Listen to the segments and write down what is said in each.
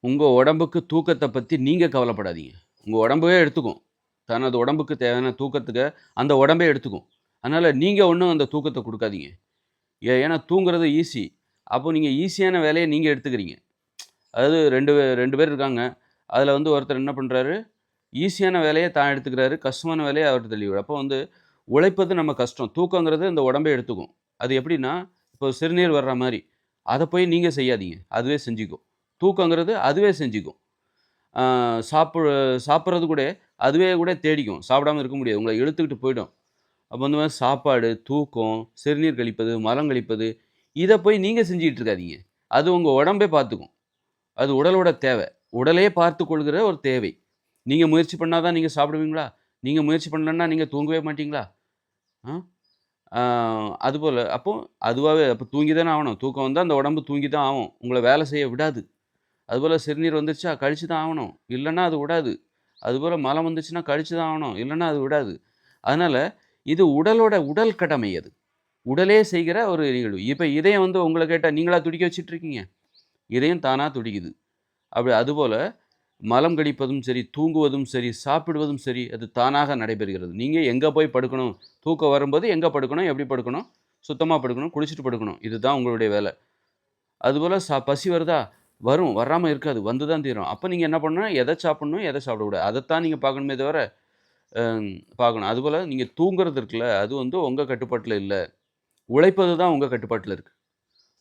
உங்க உடம்புக்கு தூக்கத்த பத்தி நீங்க கவலைப்படாதீங்க. உங்க உடம்பே எடுத்துக்கும். தனது உடம்புக்கு தேவையான தூக்கத்துக்கு அந்த உடம்பே எடுத்துக்கும். அதனால நீங்க ஒண்ணும் அந்த தூக்கத்த குடுக்காதீங்க. ஏன்னா தூங்குறது ஈஸி. அப்போ நீங்க ஈஸியான வேலைய நீங்க எடுத்துக்கிறீங்க. அதாவது 2 பேர் இருக்காங்க. அதுல வந்து ஒருத்தர் என்ன பண்றாரு, ஈஸியான வேலைய தான் எடுத்துக்கிறாரு. கஷ்டமான வேலைய அவர் தள்ளி அப்போ வந்து உழைப்பது நம்ம கஷ்டம். தூக்கங்கிறது இந்த உடம்பே எடுத்துக்கும். அது எப்படின்னா, இப்போ சிறுநீர் வர்ற மாரி. அத போய் நீங்க செய்யாதீங்க. அதுவே செஞ்சுக்கும். தூக்கங்கிறது அதுவே செஞ்சுக்கும். ஆ சாப்பிடுறது கூட அதுவே கூட தேடிக்கும். சாப்பிடாம இருக்க முடியாது. உங்கள இழுத்துக்கிட்டு போயிடும். அப்போ இந்த மாரி சாப்பாடு, தூக்கம், சிறுநீர் கழிப்பது, மலம் கழிப்பது, இத போய் நீங்க செஞ்சுகிட்டு இருக்காதீங்க. அது உங்க உடம்பே பார்த்துக்கும். அது உடலோட தேவை. உடலே பார்த்துக் கொள்கிற ஒரு தேவை. நீங்க முயற்சி பண்ணா தான் நீங்க சாப்பிடுவீங்களா? நீங்க முயற்சி பண்ணலன்னா நீங்க தூங்கவே மாட்டீங்களா? ஆ? ஆ அதுபோல அப்போ அதுவாவே அப்ப தூங்கி தானே ஆவணும். தூக்கம் வந்தா அந்த உடம்பு தூங்கி தான் ஆவும். உங்கள வேலை செய்ய விடாது. அதுபோல சிறுநீர் வந்துருச்சா கழிச்சு தான் ஆவணும். இல்லன்னா அது விடாது. அதுபோல மலம் வந்துச்சுன்னா கழிச்சு தான் ஆவணும். இல்லன்னா அது விடாது. அதனால இது உடலோட உடல் கடமை அது. உடலே செய்கிற ஒரு நிகழ்வு. இப்ப இதயம் வந்து உங்கள கேட்டா நீங்களா துடிக்க வச்சுட்டு இருக்கீங்க? இதயம் தானா துடிக்குது. அப்படி அதுபோல மலம் கழிப்பதும் சரி, தூங்குவதும் சரி, சாப்பிடுவதும் சரி, அது தானாக நடைபெறுகிறது. நீங்க எங்க போய் படுக்கணும்? தூக்கம் வரும்போது எங்க படுக்கணும்? எப்படி படுக்கணும்? சுத்தமா படுக்கணும், குளிச்சுட்டு படுக்கணும். இதுதான் உங்களுடைய வேல. அதுபோல பசி வருதா? வரும். வராம இருக்காது. வந்து தான் தீரும். அப்ப நீங்க என்ன பண்ணணும்? எத சாப்பிடணும்? எத சாப்பிடக்கூடாது. அதத்தான் நீங்க பார்க்கணுமே தவிர, அ பார்க்கணும். அதுபோல நீங்க தூங்குறது இருக்குல்ல, அது வந்து உங்க கட்டுப்பாட்டுல இல்ல. உழைப்பது தான் உங்க கட்டுப்பாட்டுல இருக்கு.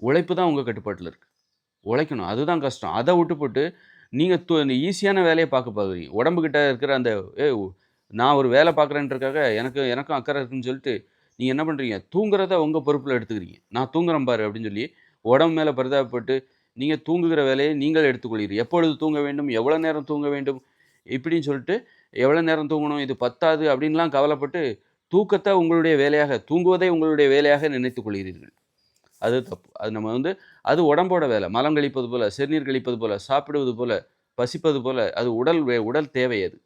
உழைப்பு தான் உங்க கட்டுப்பாட்டுல இருக்கு. உழைக்கணும். அதுதான் கஷ்டம். அத விட்டுப்புட்டு, நீங்க இந்த ஈஸியான வேலைய பார்க்க பார்க்குறீங்க. உடம்புகிட்ட இருக்கிற அந்த ஏய் நான் ஒரு வேல பார்க்குறேன்றதுக்காக எனக்கும் அக்கறை இருக்குன்னு சொல்லிட்டு, நீங்க என்ன பண்றீங்க? தூங்குறத உங்க பொறுப்புல எடுத்துக்கிறீங்க. நான் தூங்குறேன் பாரு அப்படின்னு சொல்லி, உடம்பு மேல பரிதாபப்பட்டு, நீங்க தூங்குகிற வேலையை நீங்கள் எடுத்துக்கொள்கிறீர்கள். எப்பொழுது தூங்க வேண்டும்? எவ்வளோ நேரம் தூங்க வேண்டும்? இப்படின்னு சொல்லிட்டு, எவ்வளோ நேரம் தூங்கணும்? இது பத்தாது அப்படின்லாம் கவலைப்பட்டு, தூக்கத்த உங்களுடைய வேலையாக தூங்குவதை உங்களுடைய வேலையாக நினைத்துக் கொள்கிறீர்கள். அது தப்பு. அது நம்ம வந்து அது உடம்போட வேலை. மலம் கழிப்பது போல, சிறுநீர் கழிப்பது போல, சாப்பிடுவது போல, பசிப்பது போல, அது உடல் தேவை அது.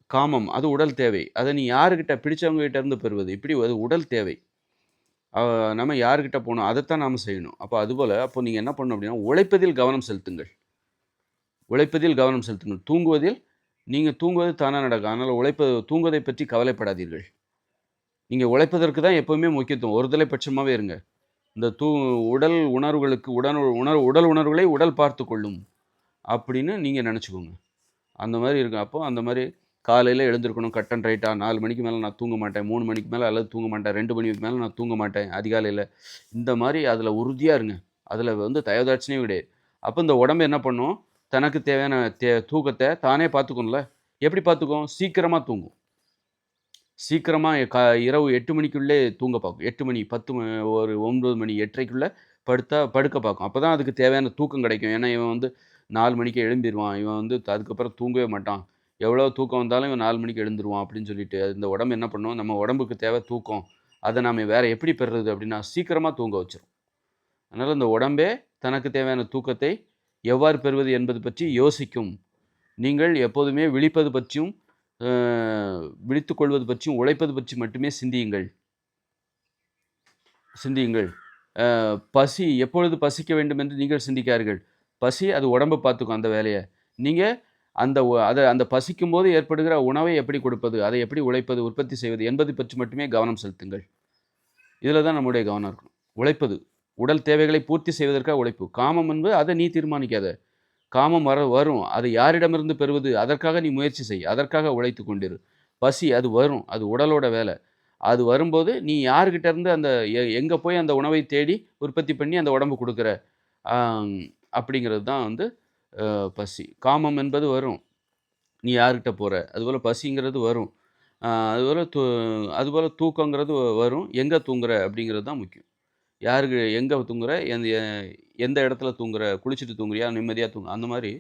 காமம் அது உடல் தேவை. அத நீ யாருகிட்ட பிடிச்சவங்க கிட்ட இருந்து பெறுவது. இப்படி அது உடல் தேவை. அ நம்ம யார்கிட்ட போணும், அதத்தான் நாம செய்யணும். அப்ப அதுபோல அப்போ நீங்க என்ன பண்ணணும் அப்படின்னா, உழைப்பதில் கவனம் செலுத்துங்கள். உழைப்பதில் கவனம் செலுத்துங்கள். நீங்க தூங்குவது தானா நடக்கும். அதனால தூங்குவதைப் பற்றி கவலைப்படாதீர்கள். நீங்க உழைப்பதற்கு தான் எப்பவுமே முக்கியத்துவம். ஒருதலை பட்சமாவே இருங்க. இந்த உடல் உணர்வுகளுக்கு உடல் உணர்வுகளை உடல் பார்த்துக் கொள்ளும். அப்படின்னு நீங்க நெனச்சுக்கோங்க. அந்த மாரி இருக்கும். அப்போ அந்த மாரி காலையில எழுந்திருக்கணும் கட் அண்ட் ரைட்டா 4 மணிக்கு மேல நான் தூங்க மாட்டேன். 3 மணிக்கு மேல அல்லது தூங்க மாட்டேன். 2 மணிக்கு மேல நான் தூங்க மாட்டேன் அதிகாலையில. இந்த மாரி அதுல உறுதியா இருங்க. அதுல வந்து தயவுதாட்சணியம் கிடையாது. அப்ப இந்த உடம்பு என்ன பண்ணும்? தனக்கு தேவையான தூக்கத்த தானே பார்த்துக்கும்ல. எப்படி பார்த்துக்கும்? சீக்கிரமா தூங்கும். சீக்கிரமா இரவு 8 மணிக்குள்ளே தூங்க பார்க்கும். 8 மணி, 10 ஒரு 9 மணி, 8:30க்குள்ள படுக்க பார்க்கும். அப்பதான் அதுக்கு தேவையான தூக்கம் கிடைக்கும். ஏன்னா, இவன் வந்து 4 மணிக்கு எழும்பிருவான். இவன் வந்து அதுக்கப்புறம் தூங்கவே மாட்டான். எவ்வளோ தூக்கம் வந்தாலும் இவன் 4 மணிக்கு எழுந்துருவான் அப்படின்னு சொல்லிட்டு, இந்த உடம்பு என்ன பண்ணும்? நம்ம உடம்புக்கு தேவை தூக்கம். அத நாம வேற எப்படி பெறுறது அப்படின்னா, சீக்கிரமா தூங்க வச்சுரும். அதனால இந்த உடம்பே தனக்கு தேவையான தூக்கத்தை எவ்வாறு பெறுவது என்பது பற்றி யோசிக்கும். நீங்கள் எப்போதுமே விழிப்பது பற்றியும், அ விழித்துக் கொள்வது பற்றியும், உழைப்பது பற்றி மட்டுமே சிந்தியுங்கள். சிந்தியுங்கள். பசி எப்பொழுது பசிக்க வேண்டும் என்று நீங்கள் சிந்திக்காதீர்கள். பசி அது உடம்பு பார்த்துக்கும் அந்த வேலைய. நீங்க அந்த பசிக்கும்போது ஏற்படுகிற உணவை எப்படி கொடுப்பது? அதை எப்படி உழைப்பது, உற்பத்தி செய்வது என்பது பற்றி மட்டுமே கவனம் செலுத்துங்கள். இதில தான் நம்முடைய கவனம் இருக்கணும். உழைப்பது. உடல் தேவைகளை பூர்த்தி செய்வதற்காக உழைப்பு. காமம் என்பது அத நீ தீர்மானிக்காத. காமம் வரும். அதை யாரிடமிருந்து பெறுவது? அதற்காக நீ முயற்சி செய். அதற்காக உழைத்துக் கொண்டிரு. பசி அது வரும். அது உடலோட வேல. அது வரும்போது நீ யார்கிட்ட இருந்து அந்த எங்க போய் அந்த உணவை தேடி உற்பத்தி பண்ணி அந்த உடம்புக்கு குடுக்குற? ஆம் அப்படிங்கிறது தான் வந்து பசி. காமம் என்பது வரும். நீ யார்கிட்ட போற? அதுபோல பசிங்கிறது வரும். அ அதுபோல அதுபோல தூக்கங்கிறது வரும். எங்க தூங்குற? அப்படிங்கிறது தான் முக்கியம். எங்க தூங்குற? எந்த இடத்துல தூங்குற? குளிச்சுட்டு தூங்குறியா? நிம்மதியா அந்த மாரி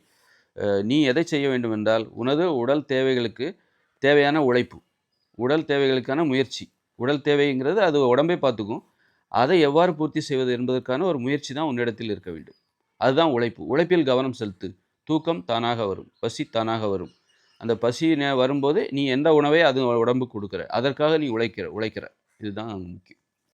நீ எதை செய்ய வேண்டும் என்றால், உனது உடல் தேவைகளுக்கு தேவையான உழைப்பு. உடல் தேவைகளுக்கான முயற்சி. உடல் தேவைங்கிறது அது உடம்பே பார்த்துக்கும். அதை எவ்வாறு பூர்த்தி செய்வது என்பதற்கான ஒரு முயற்சி தான் உன்னிடத்தில் இருக்க வேண்டும். அதுதான் உழைப்பு. உழைப்பில் கவனம் செலுத்து. தூக்கம் தானாக வரும். பசி தானாக வரும். அந்த பசி வரும்போது நீ எந்த உணவை அது உடம்புக்கு குடுக்குற. அதற்காக நீ உழைக்கிற. இதுதான் முக்கியம்.